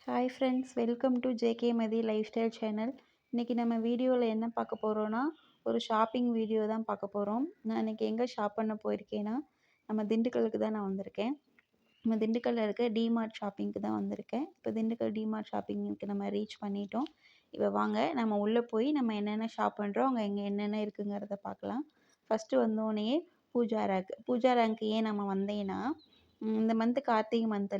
Hi friends, welcome to JK Mathi life style channel. இன்றைக்கி நம்ம வீடியோவில் என்ன பார்க்க போகிறோன்னா, ஒரு ஷாப்பிங் வீடியோ தான் பார்க்க போகிறோம். நான் இன்றைக்கி எங்கே ஷாப் பண்ண போயிருக்கேன்னா, நம்ம திண்டுக்கலுக்கு தான் நான் வந்திருக்கேன். நம்ம திண்டுக்கல்லில் இருக்க டிமார்ட் ஷாப்பிங்க்கு தான் வந்திருக்கேன். இப்போ திண்டுக்கல் டிமார்ட் ஷாப்பிங்க்கு நம்ம ரீச் பண்ணிட்டோம். இப்போ வாங்க நம்ம உள்ளே போய் நம்ம என்னென்ன ஷாப் பண்ணுறோம், அங்கே எங்கே என்னென்ன இருக்குங்கிறத பார்க்கலாம். ஃபஸ்ட்டு வந்தோடனே பூஜா ரேங்க்கு ஏன் நம்ம வந்தேன்னா, இந்த மந்த்து கார்த்திகை மந்த்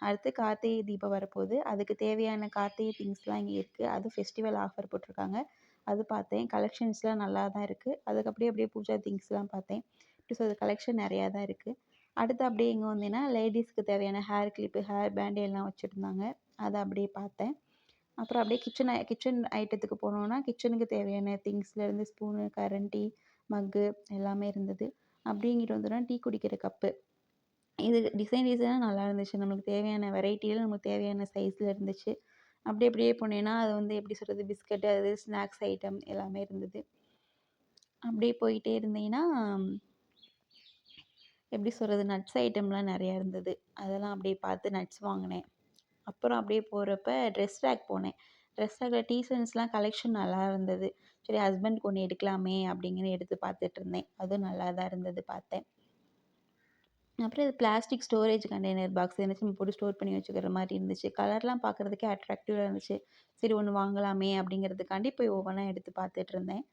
அடுத்து கார்த்திகை தீபம் வரப்போகுது. அதுக்கு தேவையான கார்த்திகை திங்ஸ்லாம் இங்கே இருக்குது. அதுவும் ஃபெஸ்டிவல் ஆஃபர் போட்டிருக்காங்க. அது பார்த்தேன். கலெக்ஷன்ஸ்லாம் நல்லா தான் இருக்குது. அதுக்கு அப்படியே பூஜா திங்ஸ்லாம் பார்த்தேன். எப்படி சொல்கிறது, கலெக்ஷன் நிறையா தான் இருக்குது. அடுத்து அப்படியே எங்கே வந்தேன்னா, லேடீஸ்க்கு தேவையான ஹேர் கிளிப்பு, ஹேர் பேண்டு எல்லாம் வச்சுருந்தாங்க. அதை அப்படியே பார்த்தேன். அப்புறம் அப்படியே கிச்சன் ஐட்டத்துக்கு போனோன்னா, கிச்சனுக்கு தேவையான திங்ஸ்லேருந்து ஸ்பூனு, கரண்டி, மக்கு எல்லாமே இருந்தது. அப்படியே இங்கிட்டு வந்தோன்னா டீ குடிக்கிற கப்பு. இது டிசைனாக நல்லா இருந்துச்சு. நம்மளுக்கு தேவையான வெரைட்டியில் நமக்கு தேவையான சைஸில் இருந்துச்சு. அப்படியே போனேன்னா, அது வந்து எப்படி சொல்கிறது, பிஸ்கட்டு, அது ஸ்நாக்ஸ் ஐட்டம் எல்லாமே இருந்தது. அப்படியே போயிட்டே இருந்தீங்கன்னா, எப்படி சொல்கிறது, நட்ஸ் ஐட்டம்லாம் நிறையா இருந்தது. அதெல்லாம் அப்படியே பார்த்து நட்ஸ் வாங்கினேன். அப்புறம் அப்படியே போகிறப்ப ட்ரெஸ் ரேக் போனேன். ட்ரெஸ் ரேக்கில் டீசர்ட்ஸ்லாம் கலெக்ஷன் நல்லா இருந்தது. சரி, ஹஸ்பண்ட்க்கு ஒன்று எடுக்கலாமே அப்படிங்கிற எடுத்து பார்த்துட்ருந்தேன். அதுவும் நல்லா தான் இருந்தது, பார்த்தேன். அப்புறம் இது பிளாஸ்டிக் ஸ்டோரேஜ் கண்டெய்னர் பாக்ஸ் ஏதாச்சும் நம்ம போட்டு ஸ்டோர் பண்ணி வச்சுக்கிற மாதிரி இருந்துச்சு. கலர்லாம் பார்க்குறதுக்கே அட்ராக்டிவாக இருந்துச்சு. சரி, ஒன்று வாங்கலாமே அப்படிங்கிறதுக்காண்டி போய் ஒவ்வொன்றா எடுத்து பார்த்துட்டு இருந்தேன்.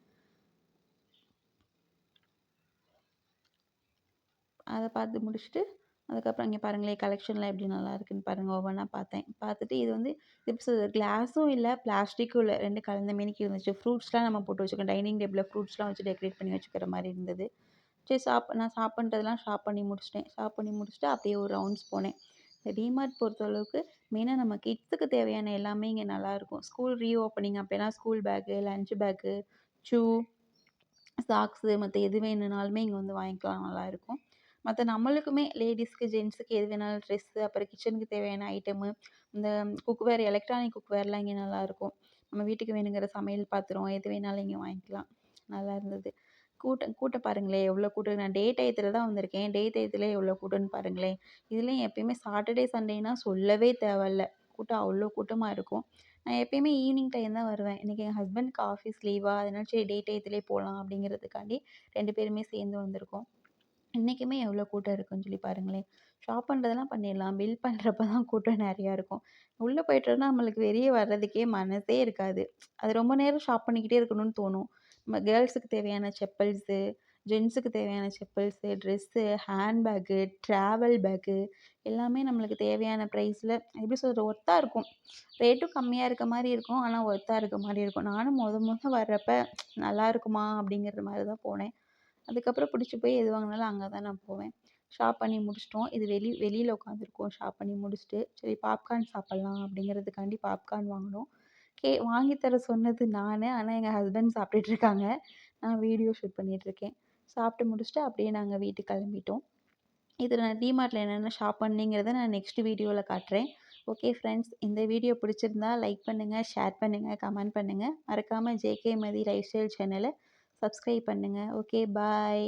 அதை பார்த்து முடிச்சுட்டு, அதுக்கப்புறம் இங்கே பாருங்களேன், கலெக்ஷன்லாம் எப்படி நல்லா இருக்குன்னு பாருங்கள். ஒவ்வொன்றா பார்த்தேன். பார்த்துட்டு இது வந்து எப்படி சொல்கிறது, கிளாஸும் இல்லை, பிளாஸ்டிக்கும் இல்லை, 2 கலந்த மேனிக்கு இருந்துச்சு. ஃப்ரூட்ஸ்லாம் நம்ம போட்டு வச்சுக்கலாம். டைனிங் டேபிளில் ஃப்ரூட்ஸ்லாம் வச்சு டெக்கரேட் பண்ணி வச்சுக்கிற மாதிரி இருந்தது. சரி, நான் ஷாப் பண்ணுறதெல்லாம் ஷாப் பண்ணி முடிச்சிட்டேன். ஷாப் பண்ணி முடிச்சுட்டு அப்படியே ஒரு ரவுண்ட்ஸ் போனேன். இந்த டிமார்ட் பொறுத்தளவுக்கு மெயினாக நம்ம கிட்ஸுக்கு தேவையான எல்லாமே இங்கே நல்லாயிருக்கும். ஸ்கூல் ரீஓப்பனிங் அப்போலாம் school bag, lunch bag, shoe, socks மற்ற எது வேணுனாலுமே இங்கே வந்து வாங்கிக்கலாம், நல்லாயிருக்கும். மற்ற நம்மளுக்குமே லேடீஸ்க்கு, ஜென்ஸுக்கு எது வேணாலும் ட்ரெஸ்ஸு, அப்புறம் கிச்சனுக்கு தேவையான ஐட்டமு, இந்த குக்வேர், எலக்ட்ரானிக் குக்வேர்லாம் இங்கே நல்லாயிருக்கும். நம்ம வீட்டுக்கு வேணுங்கிற சமையல் பாத்திரம் எது வேணாலும் இங்கே வாங்கிக்கலாம். நல்லா இருந்தது. கூட்டம் பாருங்களேன், எவ்வளோ கூட்டம். நான் டே டயத்தில் தான் வந்திருக்கேன். டே டயத்தில் எவ்வளோ கூட்டம்னு பாருங்களேன். இதுலேயும் எப்பயுமே சாட்டர்டே சண்டேனா சொல்லவே தேவையில்ல. கூட்டம் அவ்வளோ கூட்டமாக இருக்கும். நான் எப்பயுமே ஈவினிங் டைம் தான் வருவேன். இன்றைக்கி என் ஹஸ்பண்ட்க்கு ஆஃபீஸ் லீவா, அதனால சரி டே டயத்திலே போகலாம் அப்படிங்கிறதுக்காண்டி 2 பேருமே சேர்ந்து வந்திருக்கோம். இன்றைக்குமே எவ்வளோ கூட்டம் இருக்குன்னு சொல்லி பாருங்களேன். ஷாப் பண்ணுறதெல்லாம் பண்ணிடலாம். பில் பண்ணுறப்ப தான் கூட்டம் நிறையா இருக்கும். உள்ளே போயிட்டோம்னா நம்மளுக்கு வெளியே வர்றதுக்கே மனசே இருக்காது. அது ரொம்ப நேரம் ஷாப் பண்ணிக்கிட்டே இருக்கணும்னு தோணும். நம்ம கேர்ள்ஸுக்கு தேவையான செப்பல்ஸு, ஜென்ஸுக்கு தேவையான chappals, dress, handbag, travel bag எல்லாமே நம்மளுக்கு தேவையான ப்ரைஸில் எப்படி சொல்கிறது, ஒர்த்தா இருக்கும். ரேட்டும் கம்மியாக இருக்க மாதிரி இருக்கும். ஆனால் ஒர்த்தா இருக்க மாதிரி இருக்கும். நானும் மொத வர்றப்ப நல்லா இருக்குமா அப்படிங்கிற மாதிரி தான் போனேன். அதுக்கப்புறம் பிடிச்சி போய் எது வாங்கினாலும் அங்கே தான் நான் போவேன். ஷாப் பண்ணி முடிச்சிட்டோம். இது வெளியில் உட்காந்துருக்கோம் ஷாப் பண்ணி முடிச்சுட்டு. சரி, பாப்கார்ன் சாப்பிட்லாம் அப்படிங்கிறதுக்காண்டி பாப்கார்ன் வாங்கினோம். வாங்கி தர சொன்னது நானு. ஆனால் எங்கள் ஹஸ்பண்ட் சாப்பிட்டுட்டு இருக்காங்க. நான் வீடியோ ஷூட் பண்ணிகிட்ருக்கேன். சாப்பிட்டு முடிச்சுட்டு அப்படியே நாங்கள் வீட்டுக்கு கிளம்பிட்டோம். இது நான் டிமார்ட்டில் என்னென்ன ஷாப் பண்ணேங்கிறத நான் நெக்ஸ்ட் வீடியோவில் காட்டுறேன். ஓகே ஃப்ரெண்ட்ஸ், இந்த வீடியோ பிடிச்சிருந்தா லைக் பண்ணுங்கள், ஷேர் பண்ணுங்கள், கமெண்ட் பண்ணுங்கள். மறக்காமல் ஜேகே மதி லைஃப் ஸ்டைல் சேனலை சப்ஸ்கிரைப் பண்ணுங்கள். ஓகே, பாய்.